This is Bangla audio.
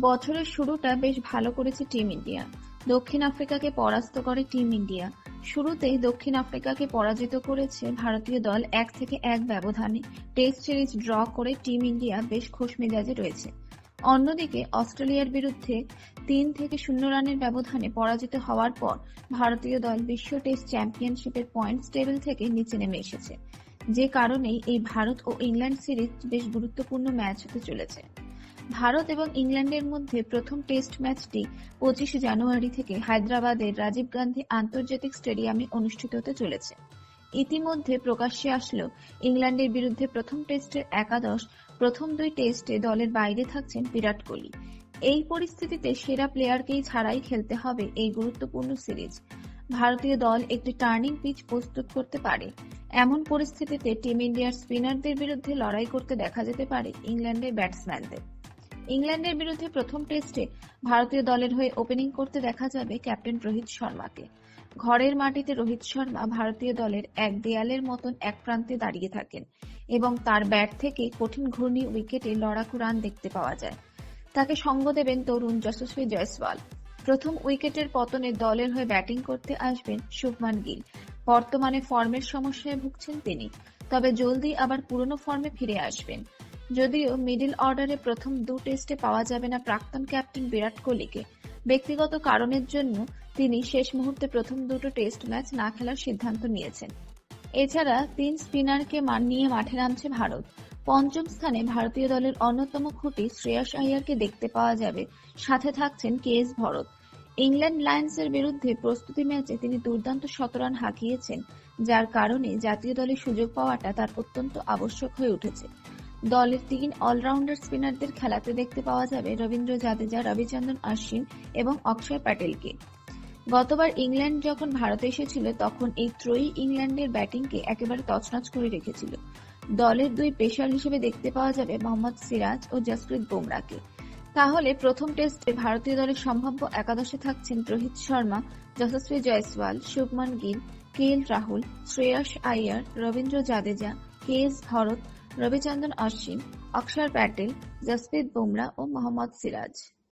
বছরের শুরুটা বেশ ভালো করেছে টিম ইন্ডিয়া। দক্ষিণ আফ্রিকাকে পরাস্ত করে টিম ইন্ডিয়া। শুরুতেই দক্ষিণ আফ্রিকাকে পরাজিত করেছে ভারতীয় দল 1-1 ব্যবধানে। টেস্ট সিরিজ ড্র করে টিম ইন্ডিয়া বেশ খোশ মেজাজে রয়েছে। অন্যদিকে অস্ট্রেলিয়ার বিরুদ্ধে 3-0 রানের ব্যবধানে পরাজিত হওয়ার পর ভারতীয় দল বিশ্ব টেস্ট চ্যাম্পিয়নশিপের পয়েন্টস টেবিল থেকে নিচে নেমে এসেছে, যে কারণেই এই ভারত ও ইংল্যান্ড সিরিজ বেশ গুরুত্বপূর্ণ ম্যাচ হতে চলেছে। ভারত এবং ইংল্যান্ডের মধ্যে প্রথম টেস্ট ম্যাচটি 25 জানুয়ারি থেকে হায়দ্রাবাদের রাজীব গান্ধী আন্তর্জাতিক স্টেডিয়ামে অনুষ্ঠিত হতে চলেছে। ইতিমধ্যে প্রকাশ্যে আসলো ইংল্যান্ডের বিরুদ্ধে প্রথম টেস্টের একাদশ। প্রথম 2 টেস্টে দলের বাইরে থাকছেন বিরাট কোহলি। এই পরিস্থিতিতে সেরা প্লেয়ারকেই ছাড়াই খেলতে হবে এই গুরুত্বপূর্ণ সিরিজ। ভারতীয় দল একটি টার্নিং পিচ প্রস্তুত করতে পারে। এমন পরিস্থিতিতে টিম ইন্ডিয়ার স্পিনারদের বিরুদ্ধে লড়াই করতে দেখা যেতে পারে ইংল্যান্ডের ব্যাটসম্যানদের। ইংল্যান্ডের বিরুদ্ধে প্রথম টেস্টে ভারতীয় দলের হয়ে ওপেনিং করতে দেখা যাবে ক্যাপ্টেন রোহিত শর্মাকে। ঘরের মাটিতে রোহিত শর্মা ভারতীয় দলের এক দেয়ালের মতন এক প্রান্তে দাঁড়িয়ে থাকেন এবং তার ব্যাট থেকে কঠিন ঘূর্ণি উইকেটে লড়াকু রান দেখতে পাওয়া যায়। তাকে সঙ্গ দেবেন তরুণ যশস্বী জয়সওয়াল। প্রথম উইকেটের পতনে দলের হয়ে ব্যাটিং করতে আসবেন শুভমান গিল। বর্তমানে ফর্মের সমস্যায় ভুগছেন তিনি, তবে জলদি আবার পুরনো ফর্মে ফিরে আসবেন। যদিও মিডল অর্ডারে প্রথম 2 টেস্টে পাওয়া যাবে না প্রাক্তন ক্যাপ্টেন বিরাট কোহলিকে। ব্যক্তিগত কারণের জন্য তিনি শেষ মুহূর্তে প্রথম 2 টেস্ট ম্যাচ না খেলার সিদ্ধান্ত নিয়েছেন। এছাড়া 3 স্পিনারকে নিয়ে মাঠে নামছে ভারত। পঞ্চম স্থানে ভারতীয় দলের অন্যতম খুঁটি শ্রেয়াস আইয়ারকে দেখতে পাওয়া যাবে, সাথে থাকছেন কেএস ভরত। ইংল্যান্ড লায়ন্সের বিরুদ্ধে প্রস্তুতি ম্যাচে তিনি দুর্দান্ত শতরান হাঁকিয়েছেন, যার কারণে জাতীয় দলে সুযোগ পাওয়াটা তার অত্যন্ত আবশ্যক হয়ে উঠেছে। দলের 3 অলরাউন্ডার স্পিনারদের খেলাতে দেখতে পাওয়া যাবে রবীন্দ্র জাদেজা, রবিচন্দ্রন অশ্বিন এবং অক্ষর প্যাটেলকে। গতবার ইংল্যান্ড যখন ভারতে এসেছিল তখন এই ত্রয়ী ইংল্যান্ডের ব্যাটিংকে একেবারে তছনছ করে রেখেছিল। দলের 2 পেসার হিসেবে দেখতে পাওয়া যাবে মোহাম্মদ সিরাজ ও জসপ্রীত বুমরাকে। তাহলে প্রথম টেস্টে ভারতীয় দলের সম্ভাব্য একাদশে থাকছেন রোহিত শর্মা, যশস্বী জয়সওয়াল, শুভমান গিল, কেএল রাহুল, শ্রেয়াস আইয়ার, রবীন্দ্র জাদেজা, কেএস ভরত, রবিচন্দ্রন অশ্বিন, অক্ষর প্যাটেল, জসপ্রীত বুমরা ও মোহাম্মদ সিরাজ।